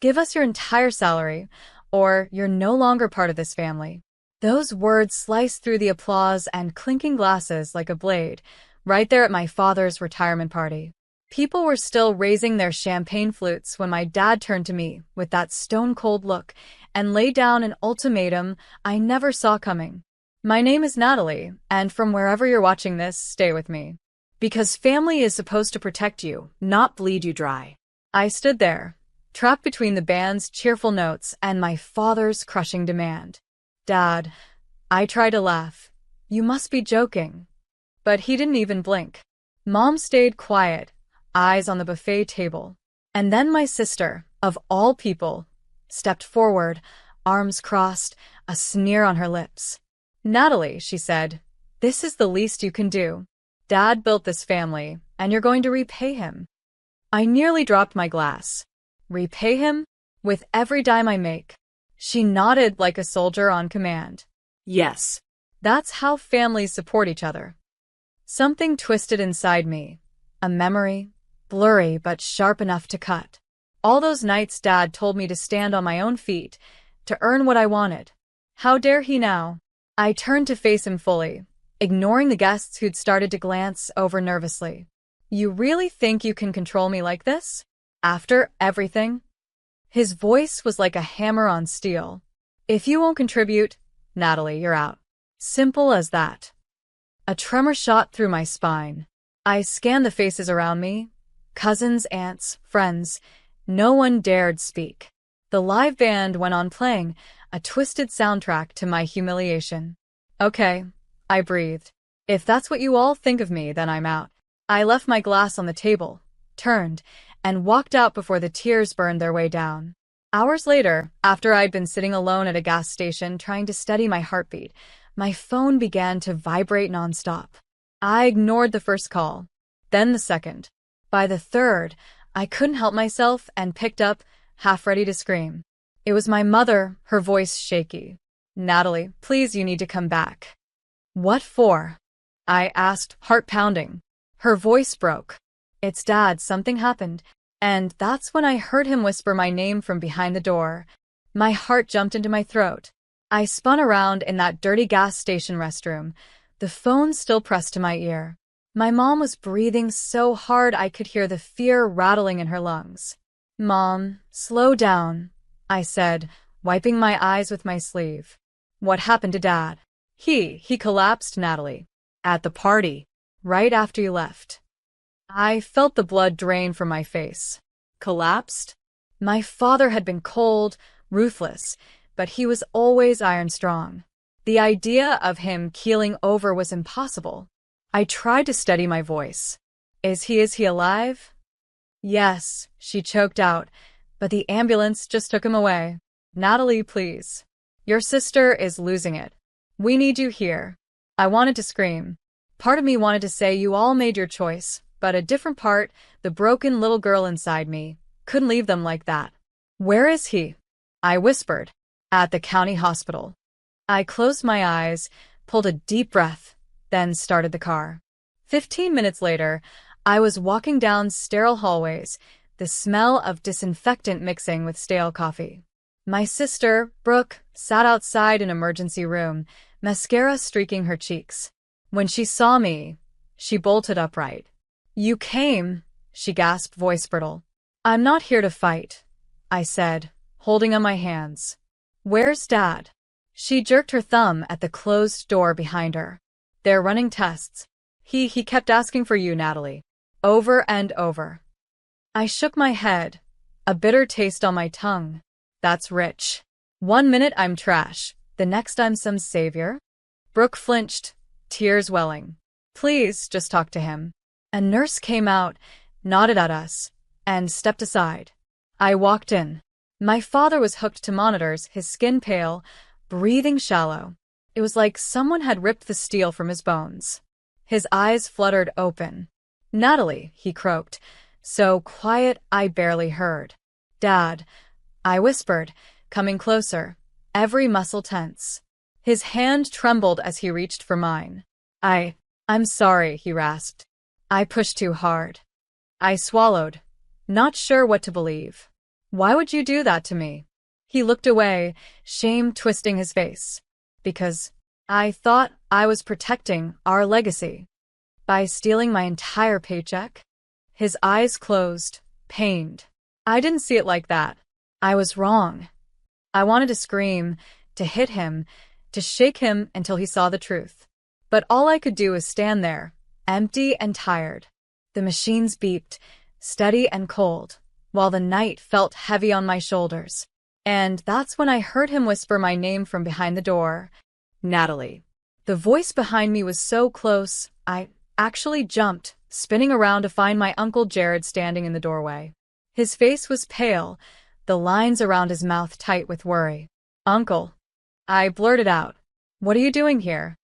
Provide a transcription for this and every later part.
Give us your entire salary, or you're no longer part of this family. Those words sliced through the applause and clinking glasses like a blade, right there at my father's retirement party. People were still raising their champagne flutes when my dad turned to me with that stone-cold look and laid down an ultimatum I never saw coming. My name is Natalie, and from wherever you're watching this, stay with me. Because family is supposed to protect you, not bleed you dry. I stood there, trapped between the band's cheerful notes and my father's crushing demand. Dad, I tried to laugh. You must be joking. But he didn't even blink. Mom stayed quiet, eyes on the buffet table. And then my sister, of all people, stepped forward, arms crossed, a sneer on her lips. Natalie, she said, this is the least you can do. Dad built this family, and you're going to repay him. I nearly dropped my glass. Repay him? With every dime I make. She nodded like a soldier on command. Yes. That's how families support each other. Something twisted inside me. A memory, blurry but sharp enough to cut. All those nights Dad told me to stand on my own feet, to earn what I wanted. How dare he now? I turned to face him fully, ignoring the guests who'd started to glance over nervously. You really think you can control me like this? After everything? His voice was like a hammer on steel. If you won't contribute, Natalie, you're out. Simple as that. A tremor shot through my spine. I scanned the faces around me. Cousins, aunts, friends. No one dared speak. The live band went on playing, a twisted soundtrack to my humiliation. Okay, I breathed. If that's what you all think of me, then I'm out. I left my glass on the table, turned, and walked out before the tears burned their way down. Hours later, after I'd been sitting alone at a gas station trying to steady my heartbeat, my phone began to vibrate nonstop. I ignored the first call, then the second. By the third, I couldn't help myself and picked up, half ready to scream. It was my mother, her voice shaky. Natalie, please, you need to come back. What for? I asked, heart pounding. Her voice broke. It's Dad, something happened. And that's when I heard him whisper my name from behind the door. My heart jumped into my throat. I spun around in that dirty gas station restroom, the phone still pressed to my ear. My mom was breathing so hard I could hear the fear rattling in her lungs. Mom, slow down, I said, wiping my eyes with my sleeve. What happened to Dad? He collapsed, Natalie. At the party, right after you left. I felt the blood drain from my face. Collapsed? My father had been cold, ruthless, but he was always iron strong. The idea of him keeling over was impossible. I tried to steady my voice. Is he alive? Yes, she choked out, but the ambulance just took him away. Natalie, please. Your sister is losing it. We need you here. I wanted to scream. Part of me wanted to say you all made your choice, but a different part, the broken little girl inside me, couldn't leave them like that. Where is he? I whispered. At the county hospital. I closed my eyes, pulled a deep breath, then started the car. 15 minutes later, I was walking down sterile hallways, the smell of disinfectant mixing with stale coffee. My sister, Brooke, sat outside an emergency room, mascara streaking her cheeks. When she saw me, she bolted upright. You came, she gasped, voice brittle. I'm not here to fight, I said, holding on my hands. Where's Dad? She jerked her thumb at the closed door behind her. They're running tests. He kept asking for you, Natalie. Over and over. I shook my head, a bitter taste on my tongue. That's rich. 1 minute I'm trash, the next I'm some savior. Brooke flinched, tears welling. Please, just talk to him. A nurse came out, nodded at us, and stepped aside. I walked in. My father was hooked to monitors, his skin pale, breathing shallow. It was like someone had ripped the steel from his bones. His eyes fluttered open. Natalie, he croaked, so quiet I barely heard. Dad, I whispered, coming closer, every muscle tense. His hand trembled as he reached for mine. I'm sorry, he rasped. I pushed too hard. I swallowed, not sure what to believe. Why would you do that to me? He looked away, shame twisting his face. Because I thought I was protecting our legacy. By stealing my entire paycheck? His eyes closed, pained. I didn't see it like that. I was wrong. I wanted to scream, to hit him, to shake him until he saw the truth. But all I could do was stand there, empty and tired. The machines beeped, steady and cold, while the night felt heavy on my shoulders. And that's when I heard him whisper my name from behind the door. Natalie. The voice behind me was so close, I actually jumped, spinning around to find my Uncle Jared standing in the doorway. His face was pale, the lines around his mouth tight with worry. Uncle. I blurted out. What are you doing here?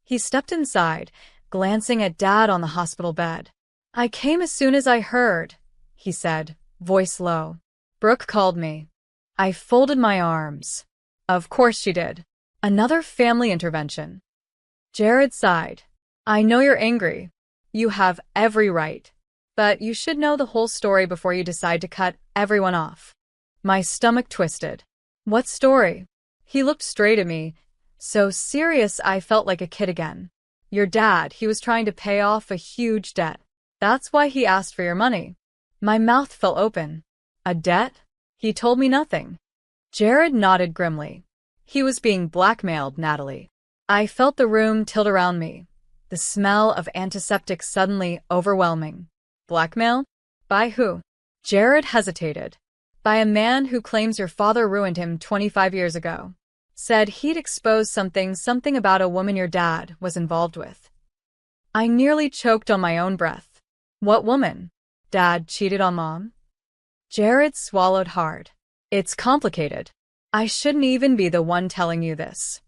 He stepped inside, glancing at Dad on the hospital bed. I came as soon as I heard, he said, voice low. Brooke called me. I folded my arms. Of course she did. Another family intervention. Jared sighed. I know you're angry. You have every right. But you should know the whole story before you decide to cut everyone off. My stomach twisted. What story? He looked straight at me, so serious I felt like a kid again. Your dad, he was trying to pay off a huge debt. That's why he asked for your money. My mouth fell open. A debt? He told me nothing. Jared nodded grimly. He was being blackmailed, Natalie. I felt the room tilt around me, the smell of antiseptic suddenly overwhelming. Blackmail? By who? Jared hesitated. By a man who claims your father ruined him 25 years ago. Said he'd expose something about a woman your dad was involved with. I nearly choked on my own breath. What woman? Dad cheated on Mom? Jared swallowed hard. It's complicated. I shouldn't even be the one telling you this.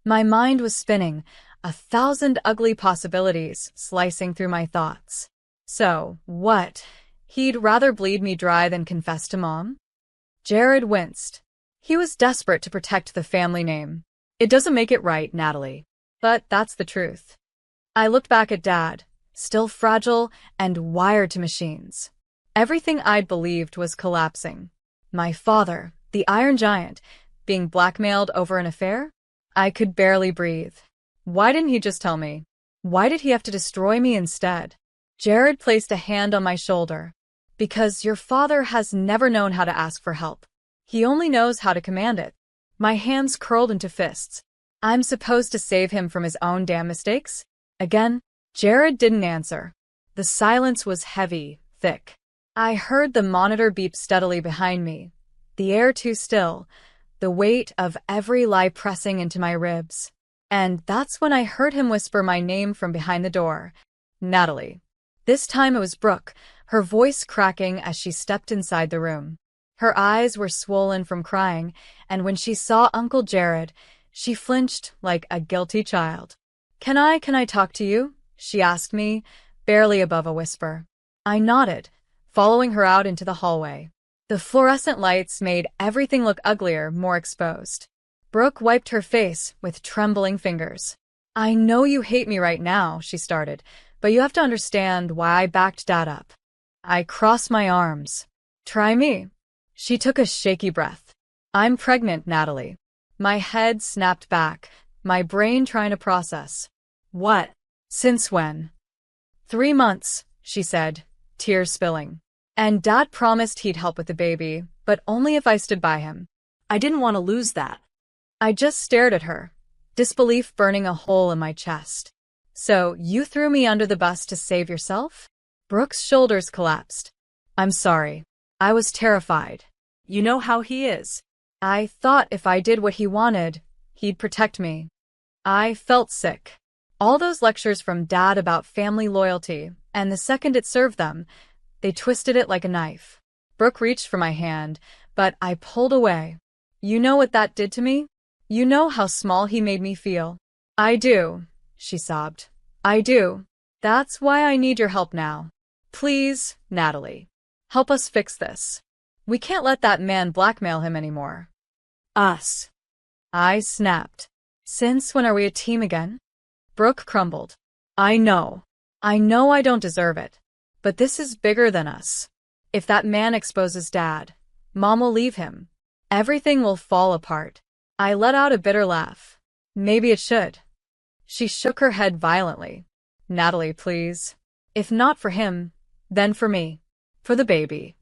My mind was spinning, 1,000 ugly possibilities slicing through my thoughts. So, what? He'd rather bleed me dry than confess to Mom? Jared winced. He was desperate to protect the family name. It doesn't make it right, Natalie. But that's the truth. I looked back at Dad, still fragile and wired to machines. Everything I'd believed was collapsing. My father, the Iron Giant, being blackmailed over an affair? I could barely breathe. Why didn't he just tell me? Why did he have to destroy me instead? Jared placed a hand on my shoulder. Because your father has never known how to ask for help. He only knows how to command it. My hands curled into fists. I'm supposed to save him from his own damn mistakes? Again, Jared didn't answer. The silence was heavy, thick. I heard the monitor beep steadily behind me. The air too still, the weight of every lie pressing into my ribs. And that's when I heard him whisper my name from behind the door. Natalie. This time it was Brooke, her voice cracking as she stepped inside the room. Her eyes were swollen from crying, and when she saw Uncle Jared, she flinched like a guilty child. Can I talk to you? She asked me, barely above a whisper. I nodded, following her out into the hallway. The fluorescent lights made everything look uglier, more exposed. Brooke wiped her face with trembling fingers. I know you hate me right now, she started, but you have to understand why I backed Dad up. I crossed my arms. Try me. She took a shaky breath. I'm pregnant, Natalie. My head snapped back, my brain trying to process. What? Since when? 3 months, she said, tears spilling. And Dad promised he'd help with the baby, but only if I stood by him. I didn't want to lose that. I just stared at her, disbelief burning a hole in my chest. So, you threw me under the bus to save yourself? Brooke's shoulders collapsed. I'm sorry. I was terrified. You know how he is. I thought if I did what he wanted, he'd protect me. I felt sick. All those lectures from Dad about family loyalty, and the second it served them, they twisted it like a knife. Brooke reached for my hand, but I pulled away. You know what that did to me? You know how small he made me feel. I do, she sobbed. I do. That's why I need your help now. Please, Natalie. Help us fix this. We can't let that man blackmail him anymore. Us. I snapped. Since when are we a team again? Brooke crumbled. I know I don't deserve it. But this is bigger than us. If that man exposes Dad, Mom will leave him. Everything will fall apart. I let out a bitter laugh. Maybe it should. She shook her head violently. Natalie, please. If not for him, then for me. For the baby.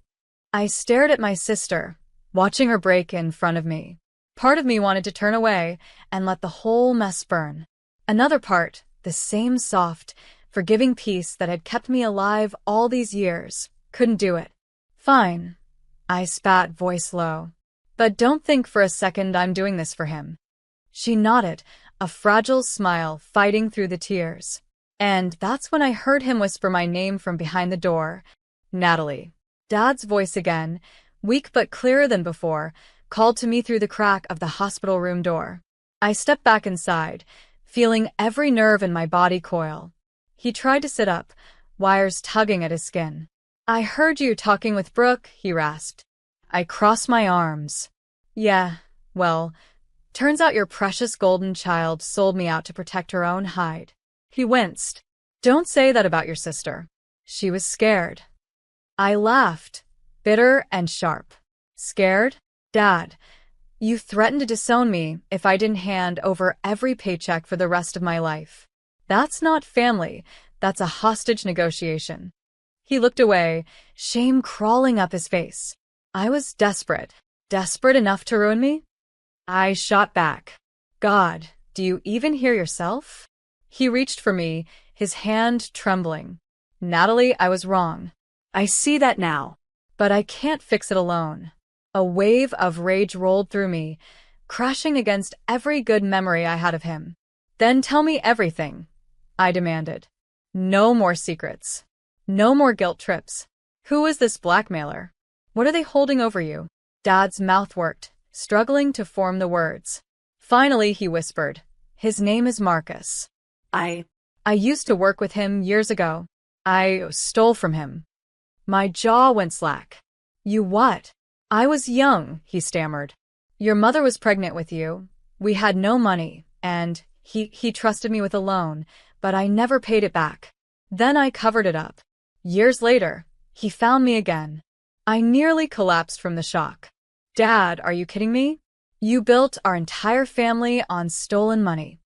I stared at my sister, watching her break in front of me. Part of me wanted to turn away and let the whole mess burn. Another part, the same soft, forgiving peace that had kept me alive all these years, couldn't do it. Fine. I spat, voice low. But don't think for a second I'm doing this for him. She nodded, a fragile smile fighting through the tears. And that's when I heard him whisper my name from behind the door. Natalie. Dad's voice again, weak but clearer than before, called to me through the crack of the hospital room door. I stepped back inside, feeling every nerve in my body coil. He tried to sit up, wires tugging at his skin. I heard you talking with Brooke, he rasped. I crossed my arms. Yeah, well, turns out your precious golden child sold me out to protect her own hide. He winced. Don't say that about your sister. She was scared. I laughed, bitter and sharp. Scared? Dad, you threatened to disown me if I didn't hand over every paycheck for the rest of my life. That's not family, that's a hostage negotiation. He looked away, shame crawling up his face. I was desperate. Desperate enough to ruin me? I shot back. God, do you even hear yourself? He reached for me, his hand trembling. Natalie, I was wrong. I see that now. But I can't fix it alone. A wave of rage rolled through me, crashing against every good memory I had of him. Then tell me everything, I demanded. No more secrets. No more guilt trips. Who is this blackmailer? What are they holding over you? Dad's mouth worked, struggling to form the words. Finally, he whispered. His name is Marcus. I used to work with him years ago. I stole from him. My jaw went slack. You what? I was young, he stammered. Your mother was pregnant with you. We had no money, and he trusted me with a loan, but I never paid it back. Then I covered it up. Years later, he found me again. I nearly collapsed from the shock. Dad, are you kidding me? You built our entire family on stolen money.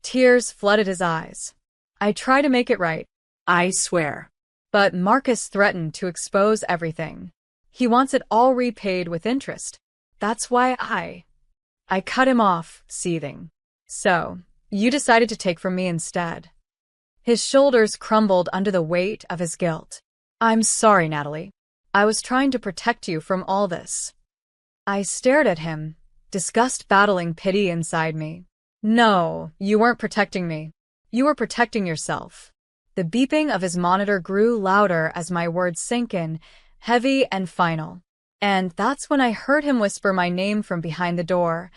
Tears flooded his eyes. I try to make it right. I swear. But Marcus threatened to expose everything. He wants it all repaid with interest. That's why I cut him off, seething. So, you decided to take from me instead. His shoulders crumbled under the weight of his guilt. I'm sorry, Natalie. I was trying to protect you from all this. I stared at him, disgust battling pity inside me. No, you weren't protecting me. You were protecting yourself. The beeping of his monitor grew louder as my words sank in, heavy and final. And that's when I heard him whisper my name from behind the door.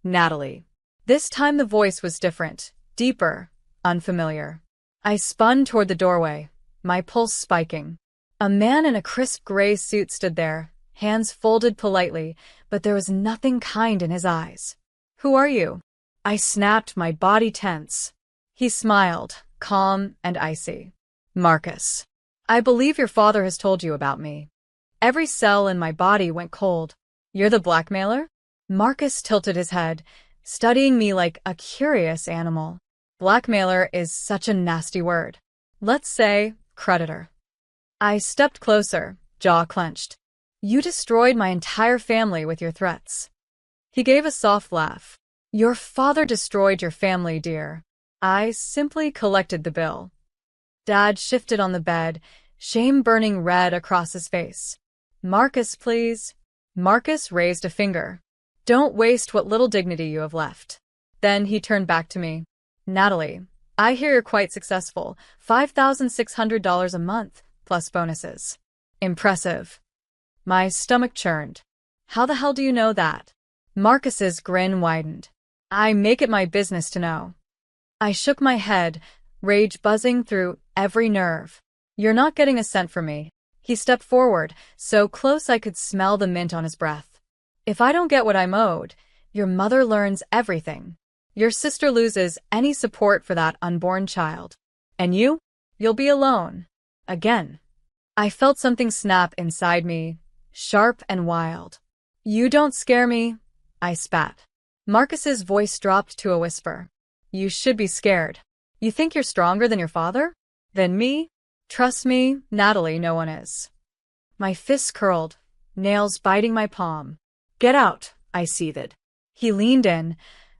Natalie. This time the voice was different, deeper, unfamiliar. I spun toward the doorway, my pulse spiking. A man in a crisp gray suit stood there, hands folded politely, but there was nothing kind in his eyes. Who are you? I snapped, my body tense. He smiled, calm and icy. Marcus. I believe your father has told you about me. Every cell in my body went cold. You're the blackmailer? Marcus tilted his head, studying me like a curious animal. Blackmailer is such a nasty word. Let's say, creditor. I stepped closer, jaw clenched. You destroyed my entire family with your threats. He gave a soft laugh. Your father destroyed your family, dear. I simply collected the bill. Dad shifted on the bed, shame burning red across his face. Marcus, please. Marcus raised a finger. Don't waste what little dignity you have left. Then he turned back to me. Natalie, I hear you're quite successful. $5,600 a month, plus bonuses. Impressive. My stomach churned. How the hell do you know that? Marcus's grin widened. I make it my business to know. I shook my head, rage buzzing through every nerve. You're not getting a cent from me. He stepped forward, so close I could smell the mint on his breath. If I don't get what I'm owed, your mother learns everything. Your sister loses any support for that unborn child. And you'll be alone. Again. I felt something snap inside me, sharp and wild. You don't scare me, I spat. Marcus's voice dropped to a whisper. You should be scared. You think you're stronger than your father? Than me? Trust me, Natalie, no one is. My fists curled, nails biting my palm. Get out, I seethed. He leaned in,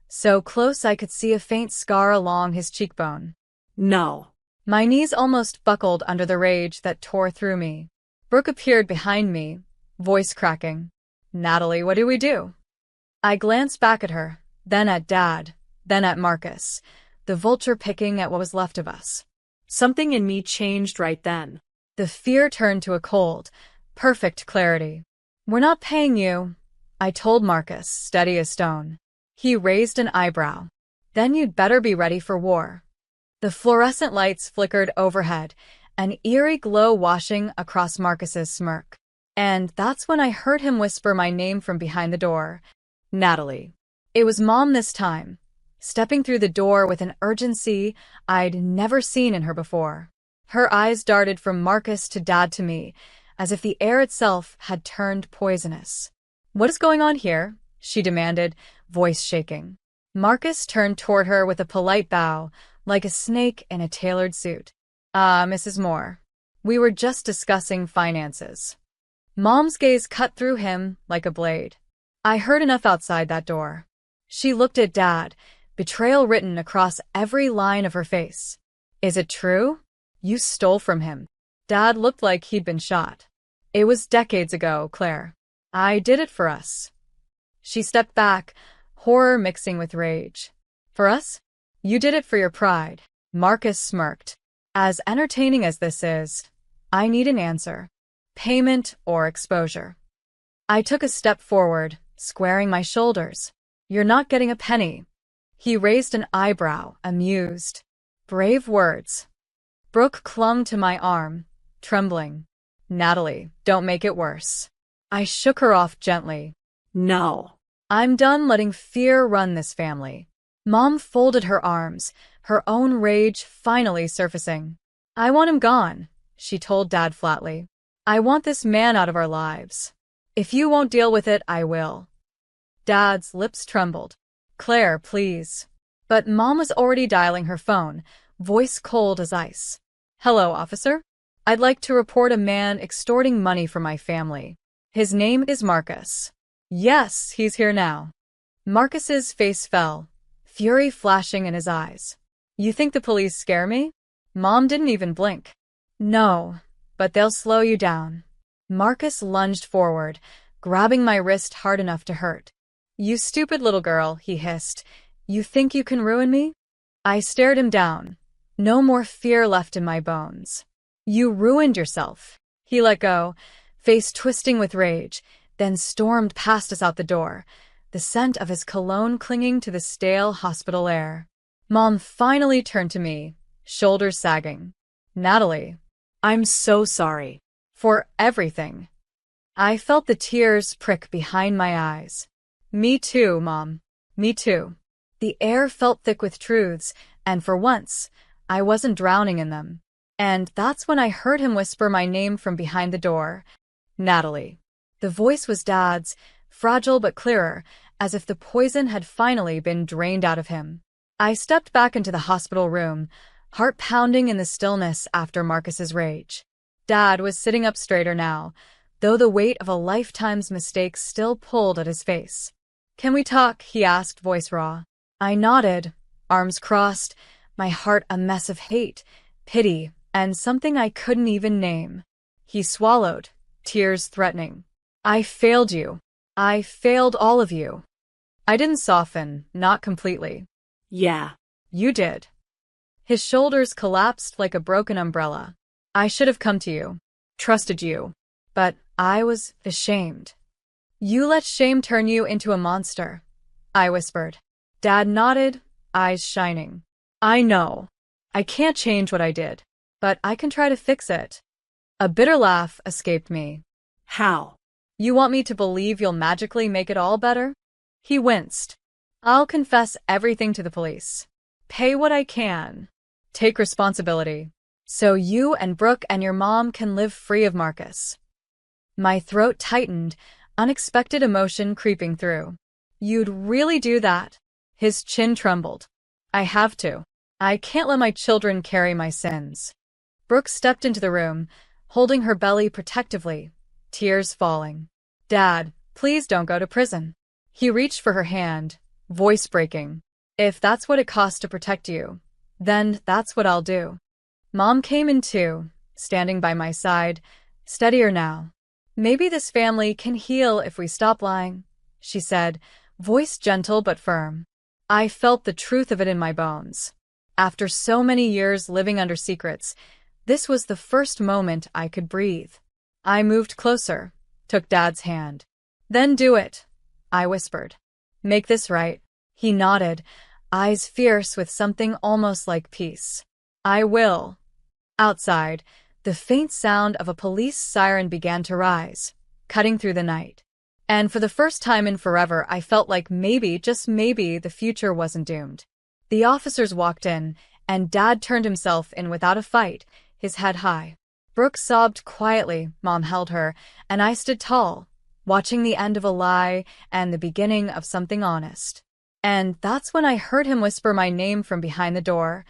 so close I could see a faint scar along his cheekbone. No. My knees almost buckled under the rage that tore through me. Brooke appeared behind me, voice cracking. Natalie, what do we do? I glanced back at her, then at Dad, then at Marcus, the vulture picking at what was left of us. Something in me changed right then. The fear turned to a cold, perfect clarity. We're not paying you, I told Marcus, steady as stone. He raised an eyebrow. Then you'd better be ready for war. The fluorescent lights flickered overhead, an eerie glow washing across Marcus's smirk. And that's when I heard him whisper my name from behind the door. Natalie. It was Mom this time, stepping through the door with an urgency I'd never seen in her before. Her eyes darted from Marcus to Dad to me, as if the air itself had turned poisonous. What is going on here? She demanded, voice shaking. Marcus turned toward her with a polite bow, like a snake in a tailored suit. Mrs. Moore. We were just discussing finances. Mom's gaze cut through him like a blade. I heard enough outside that door. She looked at Dad, betrayal written across every line of her face. Is it true? You stole from him. Dad looked like he'd been shot. It was decades ago, Claire. I did it for us. She stepped back, horror mixing with rage. For us? You did it for your pride. Marcus smirked. As entertaining as this is, I need an answer. Payment or exposure. I took a step forward, squaring my shoulders. You're not getting a penny. He raised an eyebrow, amused. Brave words. Brooke clung to my arm, trembling. Natalie, don't make it worse. I shook her off gently. No. I'm done letting fear run this family. Mom folded her arms, her own rage finally surfacing. I want him gone, she told Dad flatly. I want this man out of our lives. If you won't deal with it, I will. Dad's lips trembled. Claire, please. But Mom was already dialing her phone, voice cold as ice. Hello, officer. I'd like to report a man extorting money from my family. His name is Marcus. Yes, he's here now. Marcus's face fell, fury flashing in his eyes. You think the police scare me? Mom didn't even blink. No, but they'll slow you down. Marcus lunged forward, grabbing my wrist hard enough to hurt. You stupid little girl, he hissed. You think you can ruin me? I stared him down. No more fear left in my bones. You ruined yourself. He let go, face twisting with rage, then stormed past us out the door, the scent of his cologne clinging to the stale hospital air. Mom finally turned to me, shoulders sagging. Natalie. I'm so sorry. For everything. I felt the tears prick behind my eyes. Me too, Mom. Me too. The air felt thick with truths, and for once, I wasn't drowning in them. And that's when I heard him whisper my name from behind the door. Natalie. The voice was Dad's, fragile but clearer, as if the poison had finally been drained out of him. I stepped back into the hospital room, heart pounding in the stillness after Marcus's rage. Dad was sitting up straighter now, though the weight of a lifetime's mistakes still pulled at his face. Can we talk? He asked, voice raw. I nodded, arms crossed, my heart a mess of hate, pity, and something I couldn't even name. He swallowed, tears threatening. I failed you. I failed all of you. I didn't soften, not completely. Yeah. You did. His shoulders collapsed like a broken umbrella. I should have come to you, trusted you, but I was ashamed. You let shame turn you into a monster, I whispered. Dad nodded, eyes shining. I know. I can't change what I did, but I can try to fix it. A bitter laugh escaped me. How? You want me to believe you'll magically make it all better? He winced. I'll confess everything to the police. Pay what I can. Take responsibility. So you and Brooke and your mom can live free of Marcus. My throat tightened, unexpected emotion creeping through. You'd really do that? His chin trembled. I have to. I can't let my children carry my sins. Brooke stepped into the room, holding her belly protectively, tears falling. Dad, please don't go to prison. He reached for her hand, voice breaking. If that's what it costs to protect you, then that's what I'll do. Mom came in too, standing by my side, steadier now. Maybe this family can heal if we stop lying, she said, voice gentle but firm. I felt the truth of it in my bones. After so many years living under secrets, this was the first moment I could breathe. I moved closer, took Dad's hand. Then do it, I whispered. Make this right. He nodded, eyes fierce with something almost like peace. I will. Outside, the faint sound of a police siren began to rise, cutting through the night. And for the first time in forever, I felt like maybe, just maybe, the future wasn't doomed. The officers walked in, and Dad turned himself in without a fight, his head high. Brooke sobbed quietly, Mom held her, and I stood tall, watching the end of a lie and the beginning of something honest. And that's when I heard him whisper my name from behind the door.